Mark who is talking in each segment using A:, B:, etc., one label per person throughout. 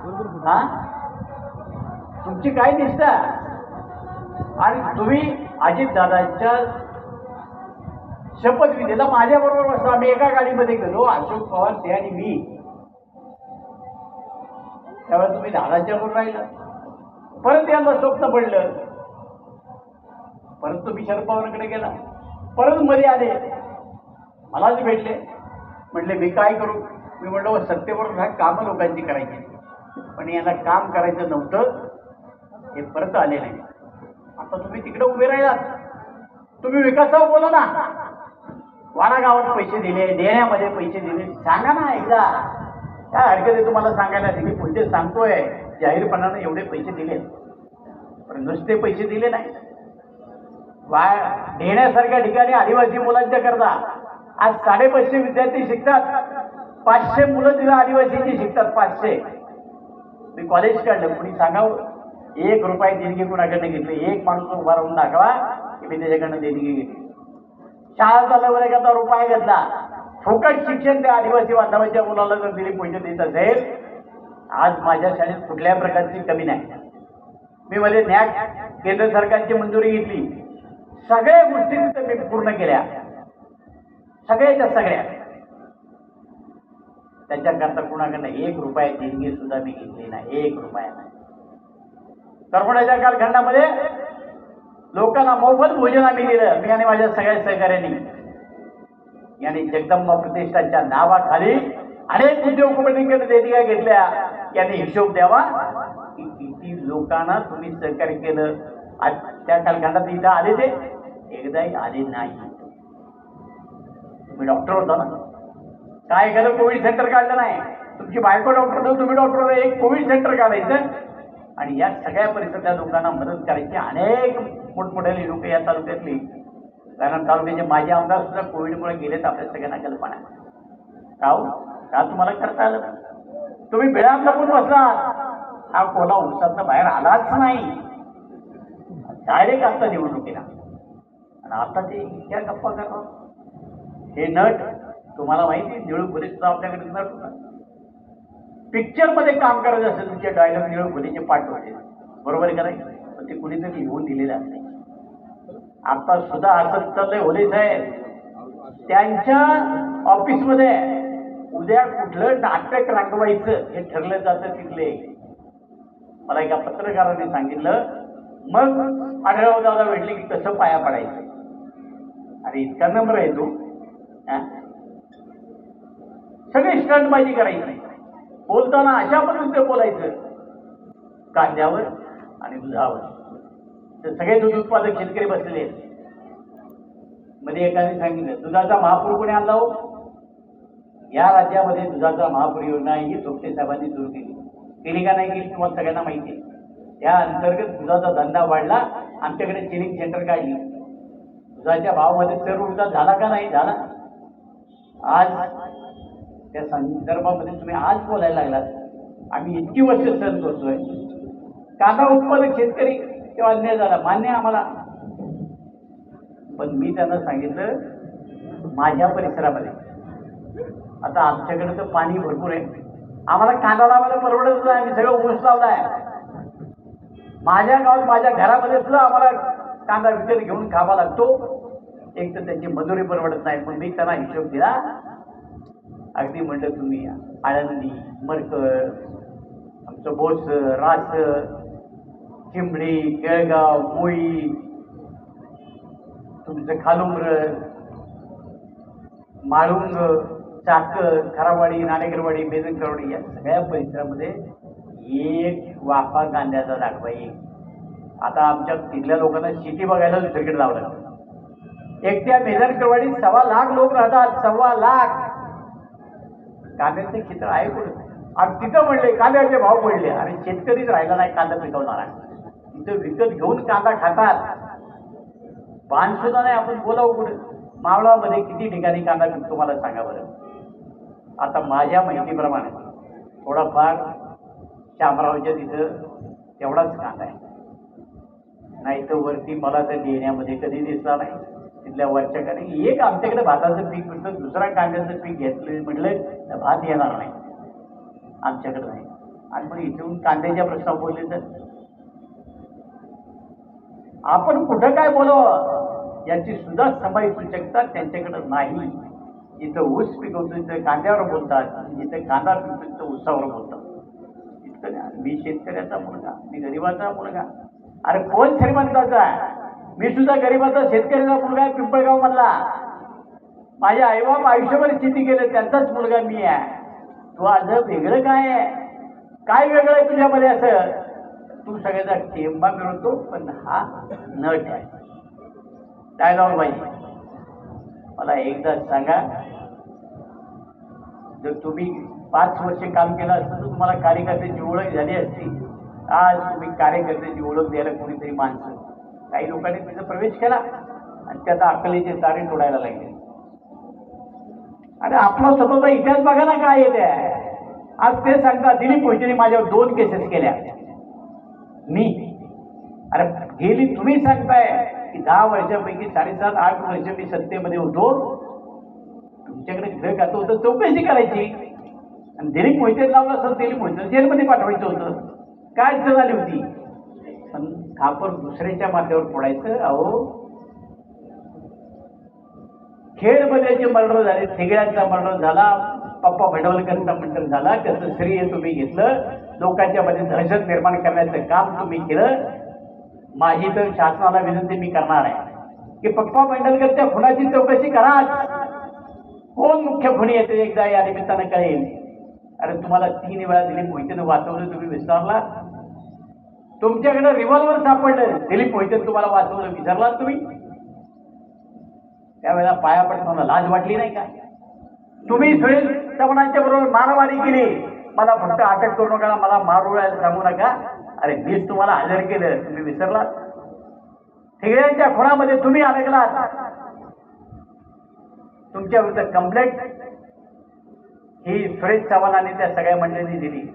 A: हा, तुमची काय निष्ठा? आणि तुम्ही अजितदादांच्या शपथविधीला माझ्याबरोबर बसला. आम्ही एका गाडीमध्ये गेलो, अशोक पवार ते आणि मी. त्यावेळेस तुम्ही दादाच्या बरोबर राहिला. परत यांना स्वप्न पडलं, परत तुम्ही शरद पवारांकडे गेला. परत मध्ये आले, मलाच भेटले. म्हटले मी काय करू? मी म्हटलं सत्तेबरोबर ह्या कामं लोकांची करायची, पण यांना काम करायचं नव्हतं, हे परत आले नाही. आता तुम्ही तिकडे उभे राहिलात, तुम्ही विकासावर बोला ना. वाडा गावात पैसे दिले, देण्यामध्ये पैसे दिले, सांगा ना एकदा. काय हरकत आहे तुम्हाला सांगायला? मी पुढे सांगतोय जाहीरपणाने एवढे पैसे दिले, पण नुसते पैसे दिले नाही. देण्यासारख्या ठिकाणी आदिवासी मुलांच्या करता आज 550 विद्यार्थी शिकतात. 500 मुलं तिला आदिवासीची शिकतात. 500. मी कॉलेज काढलं, कुणी सांगावं 1 रुपया देणगी कुणाकडनं घेतली? एक माणूस उभा राहून दाखवा की मी त्याच्याकडनं देणगी घेतली. शाळा चालवलं एखादा रुपया घेतला. फुकट शिक्षण त्या आदिवासी बांधवांच्या मुलाला जर दिली पैसे देत असेल, आज माझ्या शाळेत कुठल्या प्रकारची कमी नाही. मी मध्ये नॅक केंद्र सरकारची मंजुरी घेतली, सगळ्या गोष्टी तिथे मी पूर्ण केल्या, सगळ्याच्या सगळ्या. त्याच्याकरता कुणाकडनं 1 रुपया देणगी सुद्धा मी घेतली नाही, 1 रुपया नाही. करमण्याच्या कालखंडामध्ये लोकांना मोफत भोजन आम्ही दिलं, मी आणि माझ्या सगळ्या सहकार्यांनी. यांनी जगदंबा प्रतिष्ठानच्या नावाखाली अनेक उद्योगपतींकडे देणग्या घेतल्या. यांनी हिशोब द्यावा की किती लोकांना तुम्ही सहकार्य केलं. त्या कालखंडात इथं आले ते एकदाही आले नाही. तुम्ही डॉक्टर होता ना, काय केलं? कोविड सेंटर काढलं नाही. तुमची बायको डॉक्टर नव्हतं, तुम्ही डॉक्टर होता. एक कोविड सेंटर काढायचं आणि या सगळ्या परिसरातल्या लोकांना मदत करायची. अनेक मोठमोठ्याली लोक या तालुक्यातली, कारण तालुक्याचे माझे आमदार सुद्धा कोविडमुळे गेलेत. आपल्या सगळ्यांना कल्पना का तुम्हाला करता आलं? तुम्ही बिळात लपून बसला. हा कोला उसातनं बाहेर आलाच नाही, डायरेक्ट आता निवडणुकीला. आणि आता ते इतक्या गप्पा करतात. हे नट तुम्हाला माहिती, निळू खोली सुद्धा आपल्याकडे नट होता. पिक्चरमध्ये काम करायचं असेल तुमच्या डायलॉग निळू खोलीचे पाठ होते, बरोबर आहे का नाही? पण ते कुणीतरी लिहून दिलेलं असते. आता सुद्धा असं चाललंय होले साहेब, त्यांच्या ऑफिसमध्ये उद्या कुठलं नाटक रंगवायचं हे ठरलं जातं तिथले. मला एका पत्रकाराने सांगितलं, मग आढळराव दादा भेटले की कसं पाया पडायचं. अरे इतका नम्र आहे तो. सगळे स्टंटबाजी करायची, बोलताना अशा पद्धतीने बोलायचं, कांद्यावर आणि दुधावर. तर सगळे दूध उत्पादक शेतकरी बसलेले आहेत. मध्ये एकाने सांगितलं दुधाचा महापूर कोणी आणला हो? या राज्यामध्ये दुधाचा महापूर योजना ही थोपटे साहेबांनी सुरू केली का नाही केली तुम्हाला सगळ्यांना माहिती आहे. त्या अंतर्गत दुधाचा धंदा वाढला. आमच्याकडे चिलिंग सेंटर काढली. दुधाच्या भावामध्ये चढ उतार झाला का नाही? झाला. आज त्या संदर्भामध्ये तुम्ही आज बोलायला लागलात. आम्ही इतकी वर्ष सहन करतोय. कांदा उत्पादक शेतकरी तेव्हा अन्याय झाला, मान्य आम्हाला. पण मी त्यांना सांगितलं माझ्या परिसरामध्ये आता आमच्याकडे तर पाणी भरपूर आहे, आम्हाला कांदा लावायला परवडत नाही. आम्ही सगळं ऊस लावलाय. माझ्या गावात माझ्या घरामध्ये सुद्धा आम्हाला कांदा विकत घेऊन खावा लागतो. एक तर त्याची मजुरी परवडत नाही. पण मी त्यांना हिशोब दिला. अगदी म्हटलं तुम्ही आळंदी, मरकड, आमचं बोस, रास, चिंबडी, केळगाव, मोई, तुमचं खालुंबर, माळुंग, चाकण, खरावाडी, नाणेकरवाडी, बेदनकरवाडी या सगळ्या परिसरामध्ये एक वाफा कांद्याचा दाखवा. आता आमच्या तिथल्या लोकांना शेती बघायला दुसरीकडे जावं लागतं. एकट्या बेदनकरवाडीत 1.25 लाख लोक राहतात. 1.25 लाख. कांद्याचे क्षेत्र आहे कुठे? आणि तिथं म्हणले कांद्याचे भाव पडले. आणि शेतकरीच राहिला नाही कांदा पिकवणारा. तिथं विकत घेऊन कांदा खातात. पान सुद्धा नाही. आपण बोलावं कुठे? मावळामध्ये किती ठिकाणी कांदा पिकतो मला सांगा बरं. आता माझ्या माहितीप्रमाणे थोडाफार शामरावच्या तिथं तेवढाच कांदा आहे. नाही तर वरती मला तर देण्यामध्ये कधी दिसला नाही. तिथल्या वरच्या कडे एक आमच्याकडे भाताचं पीक मिळतं, दुसरा कांद्याचं पीक घेतलं म्हटलं तर भात येणार नाही. आमच्याकडे नाही. आणि मग इथून कांद्याच्या प्रश्नावर बोलले तर आपण कुठं काय बोलावं याची सुद्धा समय सूचकता त्यांच्याकडे नाही. जिथं ऊस पिकवतो तिथं कांद्यावर बोलतात, जिथं कांदा पिकतो तिथं ऊसावर बोलतात. इतकं नाही. मी शेतकऱ्याचा मुलगा, मी गरिबाचा मुलगा. अरे कोण श्रीमंताचा आहे? मी सुद्धा गरिबाचा शेतकऱ्याचा मुलगा आहे, पिंपळगाव मधला. माझे आईबाप आयुष्यभर शेती केलं, त्यांचाच मुलगा मी आहे. तू आज वेगळं काय आहे? काय वेगळं आहे तुझ्यामध्ये असं? तू सगळ्याचा टेंबा मिळवतो, पण हा नट आहे. डायलॉग बाई, मला एकदा सांगा, जर तुम्ही 5 वर्ष काम केलं असतं तर तुम्हाला कार्यकर्त्याची ओळख झाली असती. आज तुम्ही कार्यकर्त्याची ओळख द्यायला कोणीतरी माणसं, काही लोकांनी तिचा प्रवेश केला आणि त्याचा अकलेचे तारे तोडायला लागले. आणि आपला स्वतःचा इतिहास बघा ना काय येते. आज ते सांगता दिलीप मोहितेने माझ्यावर 2 केसेस केल्या. मी अरे गेली तुम्ही सांगताय की 10 वर्षापैकी 7.5-8 वर्ष मी सत्तेमध्ये होतो. तुमच्याकडे घर खातं होतं, चौकशी करायची. आणि दिलीप मोहिते लावलं असं दिलीप मोहिते जेलमध्ये पाठवायचं होतं. काय झाली होती? पण खापर दुसऱ्याच्या माथ्यावर फोडायचं. अहो खेडमध्ये जे मर्डर झाले, ठेगड्यांचा मर्डर झाला, पप्पा भंडवलकरांचा मर्डर झाला, त्याचं श्रेय तुम्ही घेतलं. लोकांच्या मध्ये दहशत निर्माण करण्याचं काम तुम्ही केलं. माझी तर शासनाला विनंती मी करणार आहे की पप्पा भंडवलकरच्या खुनाची चौकशी करा. कोण मुख्य खुनी येते एकदा या निमित्तानं कळेल. अरे तुम्हाला 3 वेळा दिलीप मोहितेनं वाचवलं, तुम्ही विसरला. तुमच्याकडे रिव्हॉल्वर सापडलं, दिलीप मोहितेनं तुम्हाला वाचवलं, विसरला तुम्ही. त्यावेळेला पाया पडताना लाज वाटली नाही का? तुम्ही सुरेश चव्हाणांच्या बरोबर मारामारी केली. मला फक्त अटक करू नका, मला मारूळायला सांगू नका. अरे मीच तुम्हाला हजर केलं, तुम्ही विसरलात. ठेगड्यांच्या खुणामध्ये तुम्ही अडकलात. तुमच्या विरुद्ध कंप्लेंट ही सुरेश चव्हाणांनी त्या सगळ्या मंडळींनी दिली.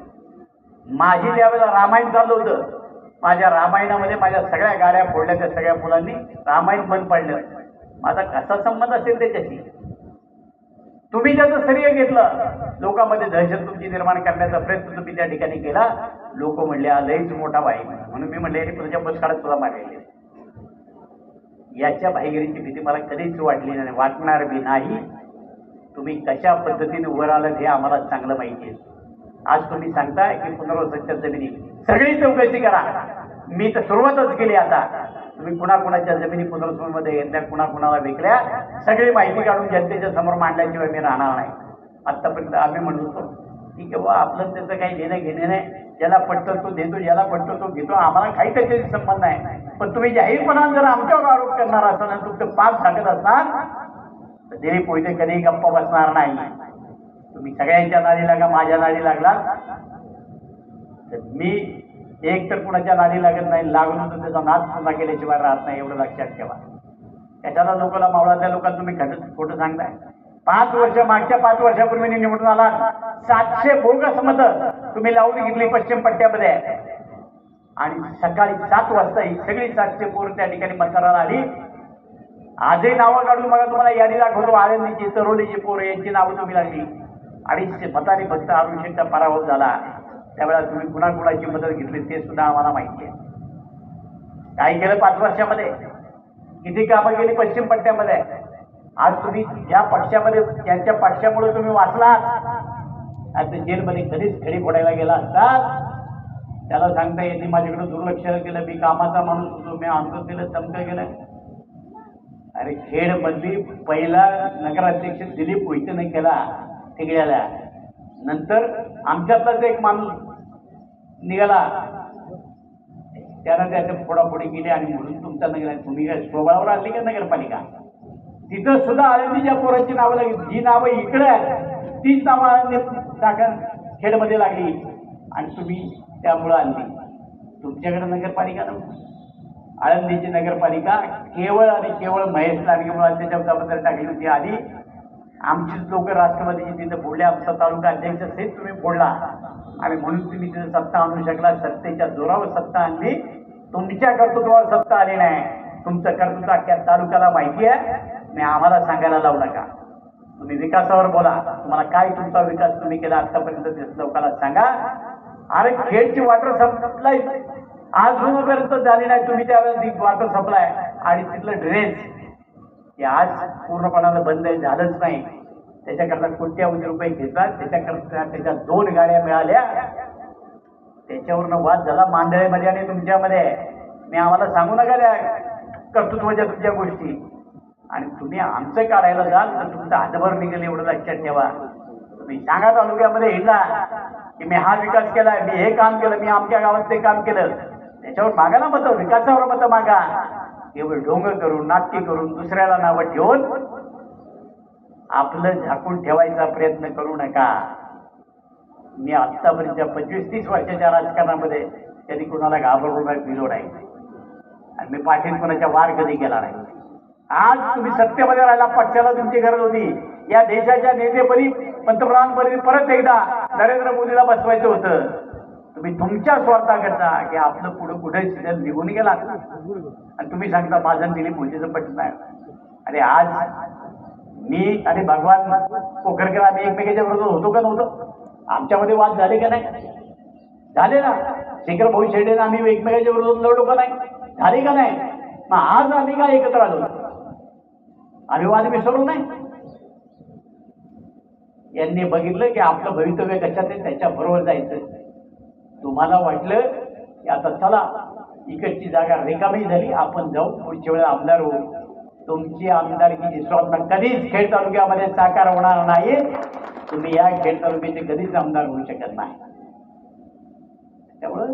A: माझी त्यावेळेला रामायण चालू होतं. माझ्या रामायणामध्ये माझ्या सगळ्या गाड्या फोडल्या, त्या सगळ्या मुलांनी रामायण बंद पडलं. माझा कसा संबंध असेल त्याच्याशी? तुम्ही त्याचं श्रेय घेतलं. लोकांमध्ये दहशत तुमची निर्माण करण्याचा प्रयत्न तुम्ही त्या ठिकाणी केला. लोक म्हणले लयच मोठा बाई, म्हणून मी म्हणले तुझ्या बस काढत तुला मारले. याच्या भाईगिरीची भीती मला कधीच वाटली नाही, वाटणार बी नाही. तुम्ही कशा पद्धतीने वर आलात हे आम्हाला चांगलं माहिती आहे. आज तुम्ही सांगताय की पुनर्वसनच्या जमिनी सगळी चौकशी करा. मी तर सुरुवातच केली. आता तुम्ही कुणाकुणाच्या जमिनी पुनर्वसनमध्ये घेतल्या, कुणाकुणाला विकल्या, सगळी माहिती काढून जनतेच्या समोर मांडल्याशिवाय मी राहणार नाही. आतापर्यंत आम्ही म्हणत होतो की बाबा आपलं त्याचं काही देणं घेणे नाही. ज्याला पटतो तो देतो, ज्याला पटतो तो घेतो, आम्हाला काही त्याच्याशी संबंध नाही. पण तुम्ही जाहीरपणाने जर आमच्यावर आरोप करणार असाल आणि तुमचं पाप टाकत असणार तर दिलीप मोहिते कधीही गप्पा बसणार नाही. तुम्ही सगळ्यांच्या नादी लागा, माझ्या नादी लागला तर मी एक तर कुणाच्या नादी लागत नाही, लागून तर त्याचा नाद पूर्ण केल्याशिवाय राहत नाही, एवढं लक्षात ठेवा. त्याच्याला लोकांना मावळातल्या लोकांना तुम्ही खोटं सांगताय. 5 वर्ष मागच्या 5 वर्षापूर्वी निवडून आला 700 बोगस मतं तुम्ही लावून घेतली पश्चिम पट्ट्यामध्ये. आणि सकाळी 7 वाजता ही सगळी 700 पोरं त्या ठिकाणी मतदाराला आली. आजही नावं काढून बघा, तुम्हाला यादी दाखवतो. आळंदीची, तरोलीची पोरं यांची नावं तुम्ही लागली. 250 मतांनी फक्त अरुणशेठचा पराभव झाला. त्यावेळेला तुम्ही कुणाकुणाची मदत घेतली ते सुद्धा आम्हाला माहिती आहे. काय केलं 5 वर्षामध्ये, किती कामं केली पश्चिम पट्ट्यामध्ये. आज तुम्ही ज्या पक्षामध्ये, ज्यांच्या पक्षामुळे तुम्ही वाचलात, आज जेलमध्ये कधीच खडी फोडायला गेला असतात त्याला सांगता येते माझ्याकडे दुर्लक्ष केलं, मी कामाचा माणूस होतो, मी आमचं केलं, चमकं केलं. अरे खेडमधली पहिला नगराध्यक्ष दिलीप मोहितेने केला ठेगड्याला. नंतर आमच्यातलाच एक माणूस निघाला, त्यानं त्याच्या फोडाफोडी केली आणि म्हणून तुमचा नगर, तुम्ही काय स्वबळावर आणली का नगरपालिका? तिथं सुद्धा आळंदीच्या पोरांची नावं लागली. जी नावं इकडे आहेत तीच नावं आळंदी दाखल खेडमध्ये लागली आणि तुम्ही त्यामुळं आणली. तुमच्याकडे नगरपालिका नव्हती. आळंदीची नगरपालिका केवळ आणि केवळ महेश लाडगेमुळे त्याच्या जबाबदारी टाकली होती. आधी आमचीच लोक राष्ट्रवादीची तिथं फोडल्या, आमचा तालुका अध्यक्ष सहित तुम्ही फोडला आणि म्हणून तुम्ही तिथं सत्ता आणू शकला. सत्तेच्या जोरावर सत्ता आणली, तुमच्या कर्तृत्वावर सत्ता आली नाही. तुमचं कर्तृत्व अख्ख्या तालुक्याला माहिती आहे. मी आम्हाला सांगायला लावू नका. तुम्ही विकासावर बोला, तुम्हाला काय तुमचा विकास तुम्ही केला आतापर्यंत ते लोकांना सांगा. अरे खेडची वॉटर सप्लाय अजूनपर्यंत झाली नाही. तुम्ही त्यावेळेस वॉटर सप्लाय आणि तिथलं ड्रेनेज हे आज पूर्णपणानं बंद झालंच नाही. त्याच्याकरता कोट्यावधी रुपये घेतात. त्याच्याकरता त्याच्या 2 गाड्या मिळाल्या. त्याच्यावरनं वाद झाला मांडळेमध्ये आणि तुमच्यामध्ये. मी आम्हाला सांगू नका त्या कर्तृत्वाच्या तुमच्या गोष्टी. आणि तुम्ही आमचं काढायला जाल तर तुमचं हातभर निघेल एवढं लक्षात ठेवा. तुम्ही सांगा तालुक्यामध्ये हिंडा की मी हा विकास केलाय, मी हे काम केलं, मी आमच्या गावात ते काम केलं. त्याच्यावर मागा ना मतं, विकासावर मतं मागा. एवढं ढोंग करून नाटकी करून दुसऱ्याला नावं ठेवून आपलं झाकून ठेवायचा प्रयत्न करू नका. मी आत्तापर्यंतच्या 25-30 वर्षाच्या राजकारणामध्ये कधी कुणाला घाबरून फिरलो नाही आणि मी पाठीत कोणाच्या वार कधी केला नाही. आज तुम्ही सत्तेमध्ये राहिला, पक्षाला तुमची गरज होती. या देशाच्या नेतेपदी पंतप्रधानपदी परत एकदा नरेंद्र मोदीला बसवायचं होतं. तुम्ही तुमच्या स्वार्थाकरता की आपलं पुढे कुठे निघून गेला आणि तुम्ही सांगता माझं दिलीप मोदीचं पटत नाही. आणि आज मी आणि भगवान पोखरकर आम्ही एकमेकांच्या विरोधात होतो का नव्हतो? आमच्यामध्ये वाद झाले का नाही? झाले ना. शेखर भाऊ शेडेने आम्ही एकमेकांच्या विरोधात लढलो का नाही? झाले का नाही? मग आज आम्ही काय एकत्र आलो? आम्ही वाद विसरलो नाही. यांनी बघितलं की आपलं भवितव्य कशात आहे, त्याच्या बरोबर जायचं. तुम्हाला वाटलं की आता चला इकडची जागा रिकामी झाली, आपण जाऊ पुढच्या वेळेला आमदार होऊ. तुमची आमदारकीची स्वप्न कधीच खेड तालुक्यामध्ये साकार होणार नाही. तुम्ही या खेड तालुक्याचे कधीच आमदार होऊ शकत नाही. त्यामुळं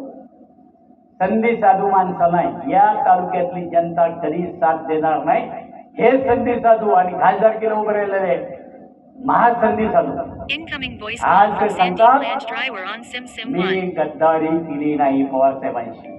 A: संधी साधू माणसाला या तालुक्यातली जनता कधी साथ देणार नाही. हे संधी साधू आणि खासदारकीला उभे राहिलेले महासंधी साधू आज ते सांगतात मी गद्दारी केली नाही पवार साहेबांशी.